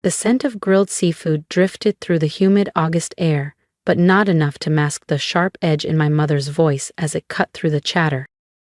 The scent of grilled seafood drifted through the humid August air, but not enough to mask the sharp edge in my mother's voice as it cut through the chatter.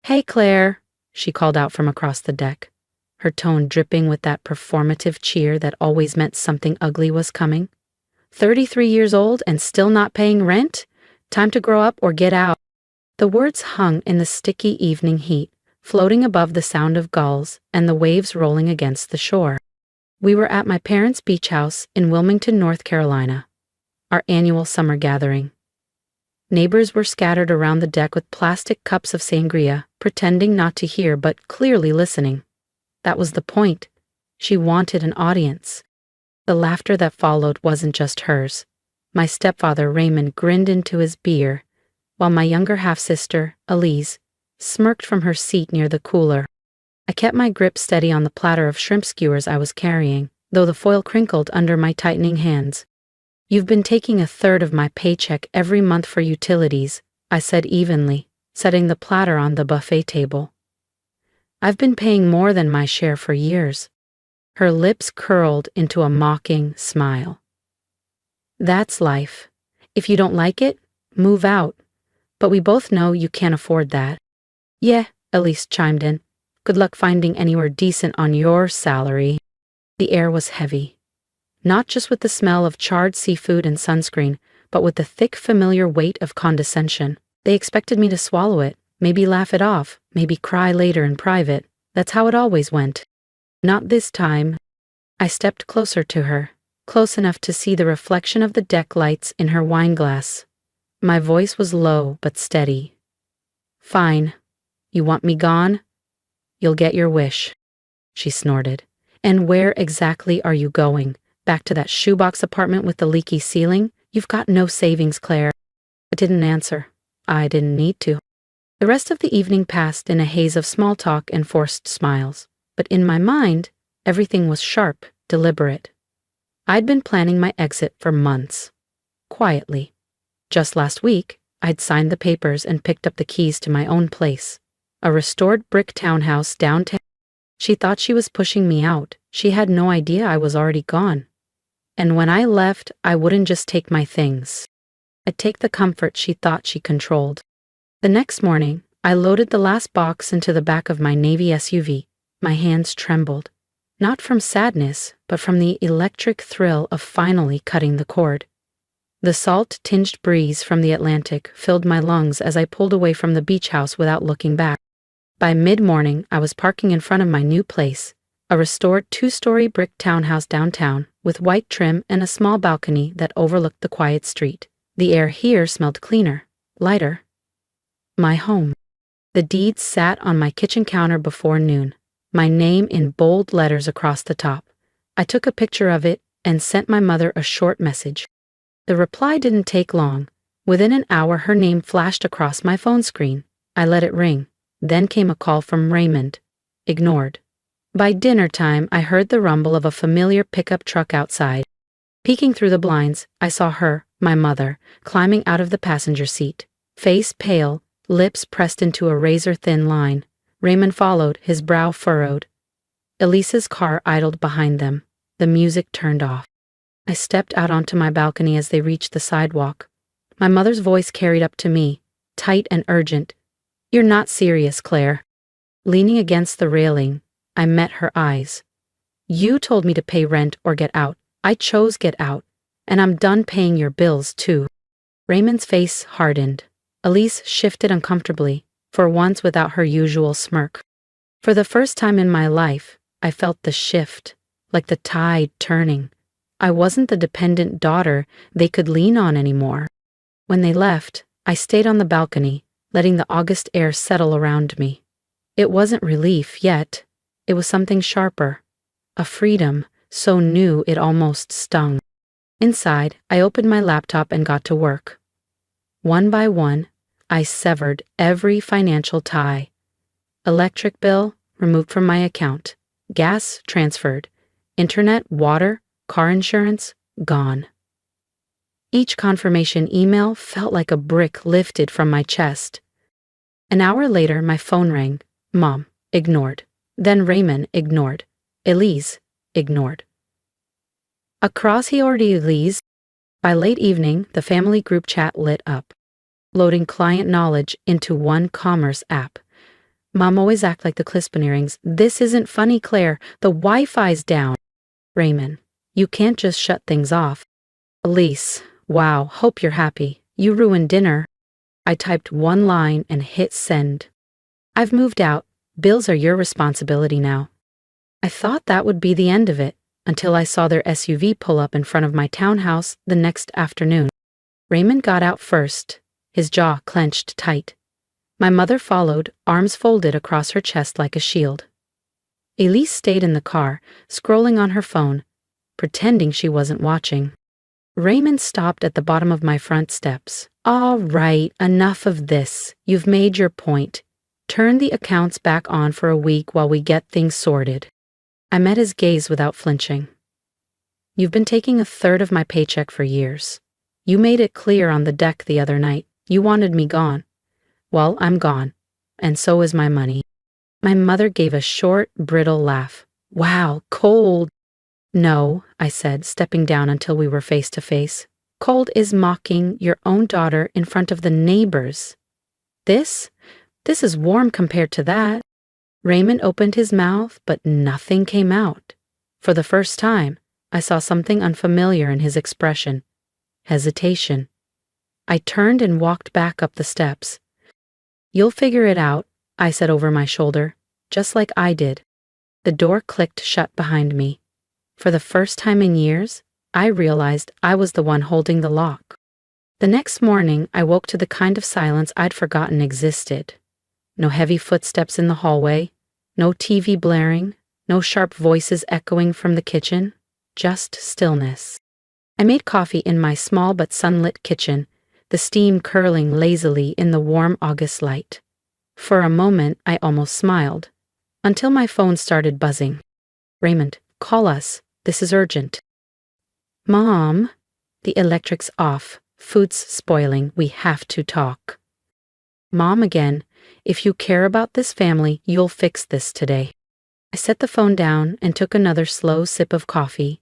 "Hey, Claire," she called out from across the deck, her tone dripping with that performative cheer that always meant something ugly was coming. 33 years old and still not paying rent? Time to grow up or get out." The words hung in the sticky evening heat, floating above the sound of gulls and the waves rolling against the shore. We were at my parents' beach house in Wilmington, North Carolina, our annual summer gathering. Neighbors were scattered around the deck with plastic cups of sangria, pretending not to hear but clearly listening. That was the point. She wanted an audience. The laughter that followed wasn't just hers. My stepfather, Raymond, grinned into his beer, while my younger half-sister, Elise, smirked from her seat near the cooler. I kept my grip steady on the platter of shrimp skewers I was carrying, though the foil crinkled under my tightening hands. "You've been taking a third of my paycheck every month for utilities," I said evenly, setting the platter on the buffet table. "I've been paying more than my share for years." Her lips curled into a mocking smile. "That's life. If you don't like it, move out. But we both know you can't afford that." "Yeah," Elise chimed in. "Good luck finding anywhere decent on your salary." The air was heavy. Not just with the smell of charred seafood and sunscreen, but with the thick, familiar weight of condescension. They expected me to swallow it, maybe laugh it off, maybe cry later in private. That's how it always went. Not this time. I stepped closer to her, close enough to see the reflection of the deck lights in her wine glass. My voice was low but steady. "Fine. You want me gone? You'll get your wish," she snorted. "And where exactly are you going? Back to that shoebox apartment with the leaky ceiling? You've got no savings, Claire." I didn't answer. I didn't need to. The rest of the evening passed in a haze of small talk and forced smiles. But in my mind, everything was sharp, deliberate. I'd been planning my exit for months. Quietly. Just last week, I'd signed the papers and picked up the keys to my own place. A restored brick townhouse downtown. She thought she was pushing me out. She had no idea I was already gone. And when I left, I wouldn't just take my things. I'd take the comfort she thought she controlled. The next morning, I loaded the last box into the back of my Navy SUV. My hands trembled. Not from sadness, but from the electric thrill of finally cutting the cord. The salt-tinged breeze from the Atlantic filled my lungs as I pulled away from the beach house without looking back. By mid-morning, I was parking in front of my new place, a restored 2-story brick townhouse downtown, with white trim and a small balcony that overlooked the quiet street. The air here smelled cleaner, lighter. My home. The deeds sat on my kitchen counter before noon, my name in bold letters across the top. I took a picture of it and sent my mother a short message. The reply didn't take long. Within an hour, her name flashed across my phone screen. I let it ring. Then came a call from Raymond. Ignored. By dinner time, I heard the rumble of a familiar pickup truck outside. Peeking through the blinds, I saw her, my mother, climbing out of the passenger seat. Face pale, lips pressed into a razor-thin line. Raymond followed, his brow furrowed. Elise's car idled behind them. The music turned off. I stepped out onto my balcony as they reached the sidewalk. My mother's voice carried up to me, tight and urgent. "You're not serious, Claire." Leaning against the railing, I met her eyes. "You told me to pay rent or get out. I chose get out. And I'm done paying your bills, too." Raymond's face hardened. Elise shifted uncomfortably, for once without her usual smirk. For the first time in my life, I felt the shift, like the tide turning. I wasn't the dependent daughter they could lean on anymore. When they left, I stayed on the balcony, letting the August air settle around me. It wasn't relief yet. It was something sharper. A freedom, so new it almost stung. Inside, I opened my laptop and got to work. One by one, I severed every financial tie. Electric bill removed from my account. Gas transferred. Internet, water, car insurance gone. Each confirmation email felt like a brick lifted from my chest. An hour later, my phone rang. Mom, ignored. Then Raymond, ignored. Elise, ignored. Across he already leads. By late evening, the family group chat lit up, loading client knowledge into one commerce app. Mom always act like the Clispaneerings. This isn't funny, Claire. The Wi-Fi's down. Raymond, you can't just shut things off. Elise, wow, hope you're happy. You ruined dinner. I typed one line and hit send. I've moved out. Bills are your responsibility now. I thought that would be the end of it, until I saw their SUV pull up in front of my townhouse the next afternoon. Raymond got out first, his jaw clenched tight. My mother followed, arms folded across her chest like a shield. Elise stayed in the car, scrolling on her phone, pretending she wasn't watching. Raymond stopped at the bottom of my front steps. All right, enough of this. You've made your point. Turn the accounts back on for a week while we get things sorted. I met his gaze without flinching. You've been taking a third of my paycheck for years. You made it clear on the deck the other night. You wanted me gone. Well, I'm gone. And so is my money. My mother gave a short, brittle laugh. Wow, cold. No, I said, stepping down until we were face to face. Cold is mocking your own daughter in front of the neighbors. This is warm compared to that. Raymond opened his mouth, but nothing came out. For the first time, I saw something unfamiliar in his expression. Hesitation. I turned and walked back up the steps. You'll figure it out, I said over my shoulder, just like I did. The door clicked shut behind me. For the first time in years, I realized I was the one holding the lock. The next morning, I woke to the kind of silence I'd forgotten existed. No heavy footsteps in the hallway, no TV blaring, no sharp voices echoing from the kitchen, just stillness. I made coffee in my small but sunlit kitchen, the steam curling lazily in the warm August light. For a moment, I almost smiled, until my phone started buzzing. Raymond, call us. This is urgent. Mom, the electric's off. Food's spoiling. We have to talk. Mom again. If you care about this family, you'll fix this today. I set the phone down and took another slow sip of coffee.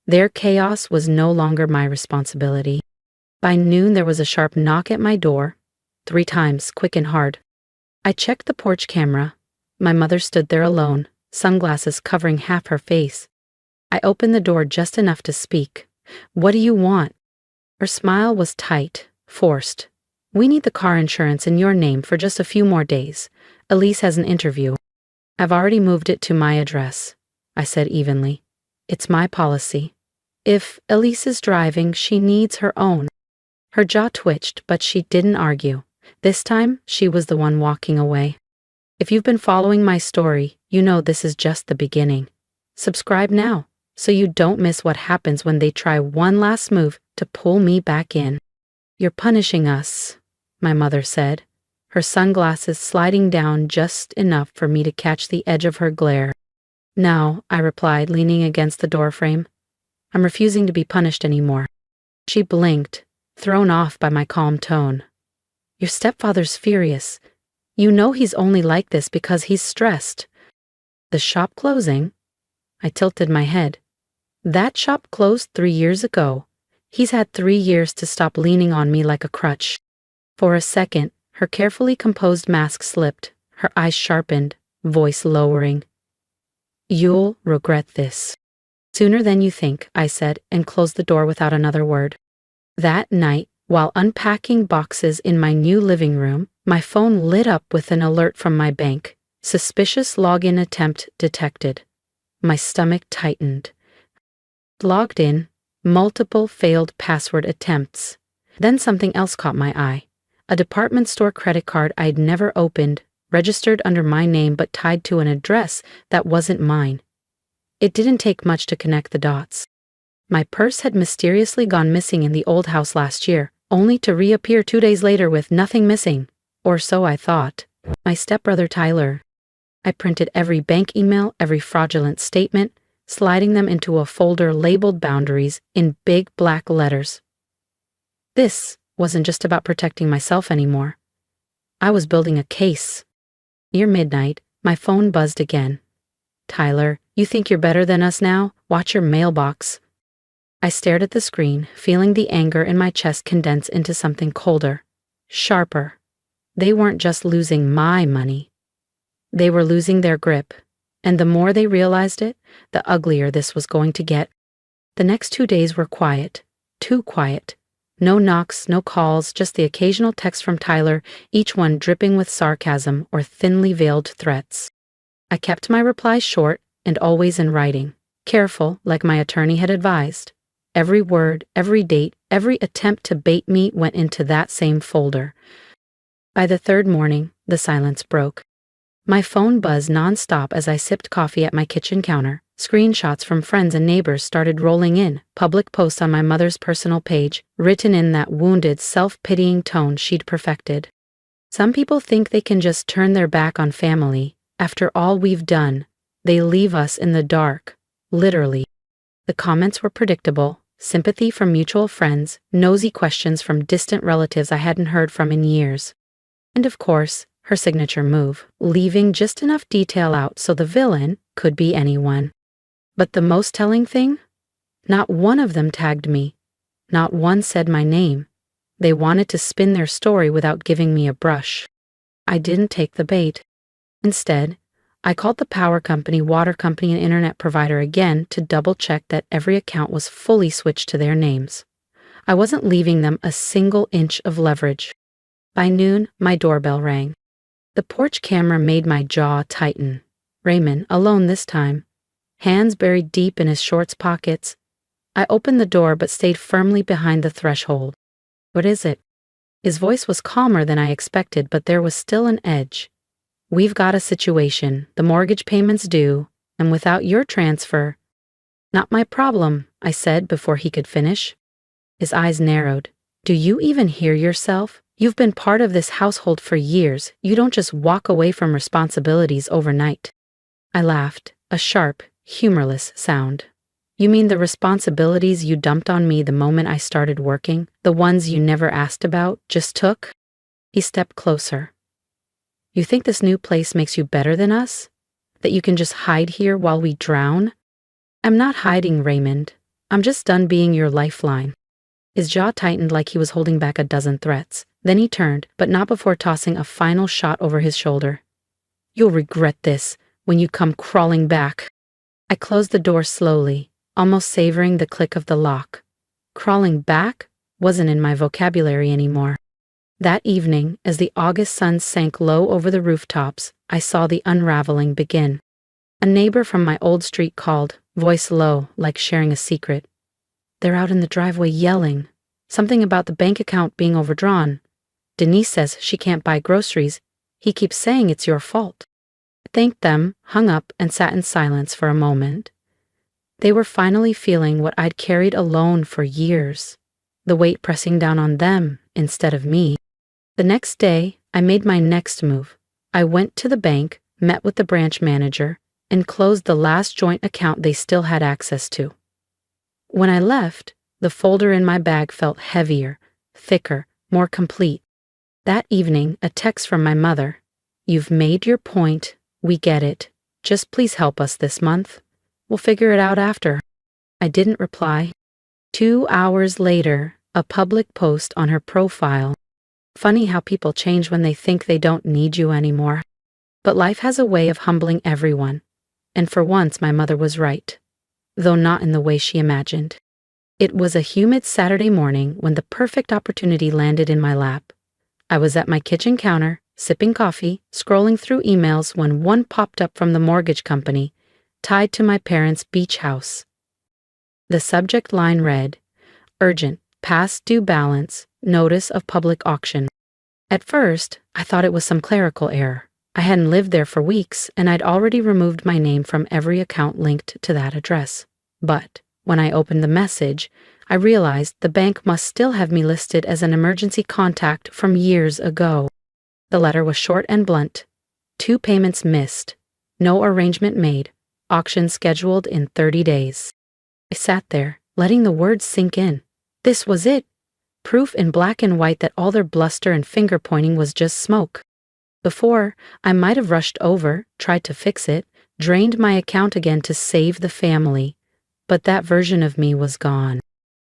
Their chaos was no longer my responsibility. By noon, there was a sharp knock at my door, 3 times, quick and hard. I checked the porch camera. My mother stood there alone, sunglasses covering half her face. I opened the door just enough to speak. What do you want? Her smile was tight, forced. We need the car insurance in your name for just a few more days. Elise has an interview. I've already moved it to my address, I said evenly. It's my policy. If Elise is driving, she needs her own. Her jaw twitched, but she didn't argue. This time, she was the one walking away. If you've been following my story, you know this is just the beginning. Subscribe now, so you don't miss what happens when they try one last move to pull me back in. You're punishing us, my mother said, her sunglasses sliding down just enough for me to catch the edge of her glare. No, I replied, leaning against the doorframe. I'm refusing to be punished anymore. She blinked, thrown off by my calm tone. Your stepfather's furious. You know he's only like this because he's stressed. The shop closing? I tilted my head. That shop closed 3 years ago. He's had 3 years to stop leaning on me like a crutch. For a second, her carefully composed mask slipped, her eyes sharpened, voice lowering. You'll regret this. Sooner than you think, I said, and closed the door without another word. That night, while unpacking boxes in my new living room, my phone lit up with an alert from my bank. Suspicious login attempt detected. My stomach tightened. Logged in, multiple failed password attempts. Then something else caught my eye. A department store credit card I'd never opened, registered under my name but tied to an address that wasn't mine. It didn't take much to connect the dots. My purse had mysteriously gone missing in the old house last year, only to reappear 2 days later with nothing missing. Or so I thought. My stepbrother Tyler. I printed every bank email, every fraudulent statement, sliding them into a folder labeled boundaries in big black letters. This wasn't just about protecting myself anymore. I was building a case. Near midnight, my phone buzzed again. Tyler, you think you're better than us now? Watch your mailbox. I stared at the screen, feeling the anger in my chest condense into something colder, sharper. They weren't just losing my money. They were losing their grip, and the more they realized it, the uglier this was going to get. The next 2 days were quiet, too quiet. No knocks, no calls, just the occasional text from Tyler, each one dripping with sarcasm or thinly veiled threats. I kept my replies short and always in writing, careful like my attorney had advised. Every word, every date, every attempt to bait me went into that same folder. By the third morning, the silence broke. My phone buzzed nonstop as I sipped coffee at my kitchen counter. Screenshots from friends and neighbors started rolling in, public posts on my mother's personal page, written in that wounded, self-pitying tone she'd perfected. Some people think they can just turn their back on family. After all we've done, they leave us in the dark, literally. The comments were predictable, sympathy from mutual friends, nosy questions from distant relatives I hadn't heard from in years. And of course, her signature move, leaving just enough detail out so the villain could be anyone. But the most telling thing? Not one of them tagged me. Not one said my name. They wanted to spin their story without giving me a brush. I didn't take the bait. Instead, I called the power company, water company, and internet provider again to double-check that every account was fully switched to their names. I wasn't leaving them a single inch of leverage. By noon, my doorbell rang. The porch camera made my jaw tighten. Raymond, alone this time, hands buried deep in his shorts pockets. I opened the door but stayed firmly behind the threshold. "What is it?" His voice was calmer than I expected, but there was still an edge. "We've got a situation, the mortgage payment's due, and without your transfer—" "Not my problem," I said before he could finish. His eyes narrowed. "Do you even hear yourself? You've been part of this household for years. You don't just walk away from responsibilities overnight." I laughed, a sharp, humorless sound. "You mean the responsibilities you dumped on me the moment I started working? The ones you never asked about, just took?" He stepped closer. "You think this new place makes you better than us? That you can just hide here while we drown?" "I'm not hiding, Raymond. I'm just done being your lifeline." His jaw tightened like he was holding back a dozen threats. Then he turned, but not before tossing a final shot over his shoulder. "You'll regret this when you come crawling back." I closed the door slowly, almost savoring the click of the lock. Crawling back wasn't in my vocabulary anymore. That evening, as the August sun sank low over the rooftops, I saw the unraveling begin. A neighbor from my old street called, voice low, like sharing a secret. "They're out in the driveway yelling. Something about the bank account being overdrawn. Denise says she can't buy groceries. He keeps saying it's your fault." I thanked them, hung up, and sat in silence for a moment. They were finally feeling what I'd carried alone for years, the weight pressing down on them instead of me. The next day, I made my next move. I went to the bank, met with the branch manager, and closed the last joint account they still had access to. When I left, the folder in my bag felt heavier, thicker, more complete. That evening, a text from my mother. "You've made your point. We get it. Just please help us this month. We'll figure it out after." I didn't reply. 2 hours later, a public post on her profile. Funny how people change when they think they don't need you anymore. But life has a way of humbling everyone. And for once, my mother was right. Though not in the way she imagined. It was a humid Saturday morning when the perfect opportunity landed in my lap. I was at my kitchen counter, sipping coffee, scrolling through emails when one popped up from the mortgage company, tied to my parents' beach house. The subject line read, "Urgent, past due balance, notice of public auction." At first, I thought it was some clerical error. I hadn't lived there for weeks, and I'd already removed my name from every account linked to that address. But when I opened the message, I realized the bank must still have me listed as an emergency contact from years ago. The letter was short and blunt. 2 payments missed. No arrangement made. Auction scheduled in 30 days. I sat there, letting the words sink in. This was it. Proof in black and white that all their bluster and finger-pointing was just smoke. Before, I might have rushed over, tried to fix it, drained my account again to save the family. But that version of me was gone.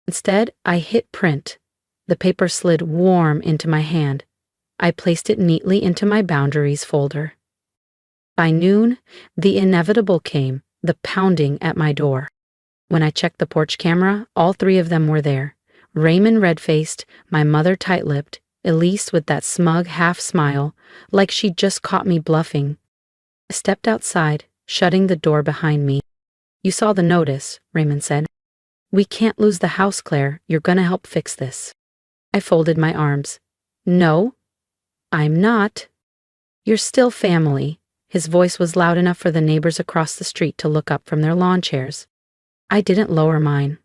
Instead, I hit print. The paper slid warm into my hand. I placed it neatly into my boundaries folder. By noon, the inevitable came, the pounding at my door. When I checked the porch camera, all three of them were there. Raymond red-faced, my mother tight-lipped, Elise with that smug half-smile, like she'd just caught me bluffing. I stepped outside, shutting the door behind me. "You saw the notice," Raymond said. "We can't lose the house, Claire. You're gonna help fix this." I folded my arms. "No, I'm not." "You're still family." His voice was loud enough for the neighbors across the street to look up from their lawn chairs. I didn't lower mine.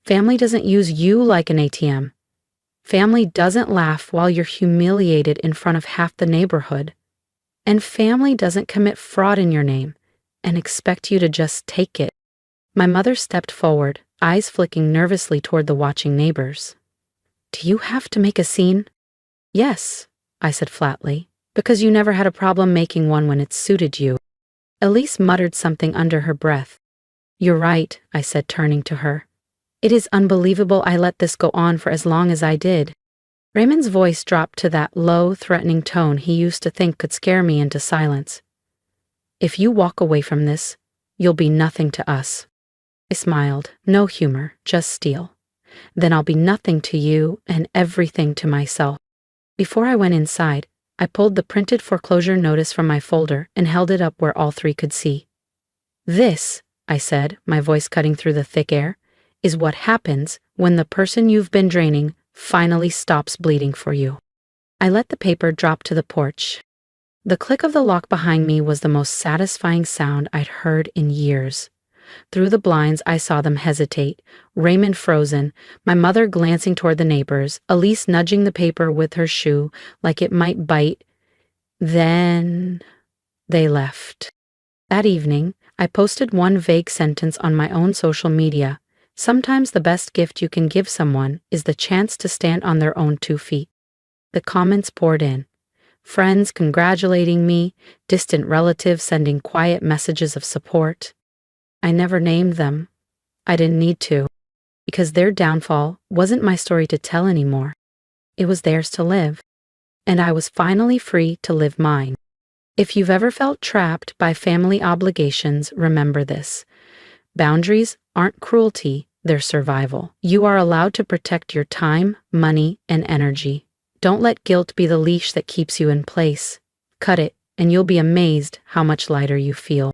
Family doesn't use you like an ATM. Family doesn't laugh while you're humiliated in front of half the neighborhood. And family doesn't commit fraud in your name and expect you to just take it. My mother stepped forward, eyes flicking nervously toward the watching neighbors. "Do you have to make a scene?" "Yes," I said flatly, "because you never had a problem making one when it suited you." Elise muttered something under her breath. "You're right," I said, turning to her. "It is unbelievable I let this go on for as long as I did." Raymond's voice dropped to that low, threatening tone he used to think could scare me into silence. "If you walk away from this, you'll be nothing to us." I smiled, no humor, just steel. "Then I'll be nothing to you and everything to myself." Before I went inside, I pulled the printed foreclosure notice from my folder and held it up where all three could see. "This," I said, my voice cutting through the thick air, "is what happens when the person you've been draining finally stops bleeding for you." I let the paper drop to the porch. The click of the lock behind me was the most satisfying sound I'd heard in years. Through the blinds, I saw them hesitate, Raymond frozen, my mother glancing toward the neighbors, Elise nudging the paper with her shoe like it might bite. Then they left. That evening, I posted one vague sentence on my own social media. Sometimes the best gift you can give someone is the chance to stand on their own 2 feet. The comments poured in. Friends congratulating me, distant relatives sending quiet messages of support. I never named them. I didn't need to, because their downfall wasn't my story to tell anymore. It was theirs to live, and I was finally free to live mine. If you've ever felt trapped by family obligations, remember this. Boundaries aren't cruelty, they're survival. You are allowed to protect your time, money, and energy. Don't let guilt be the leash that keeps you in place. Cut it, and you'll be amazed how much lighter you feel.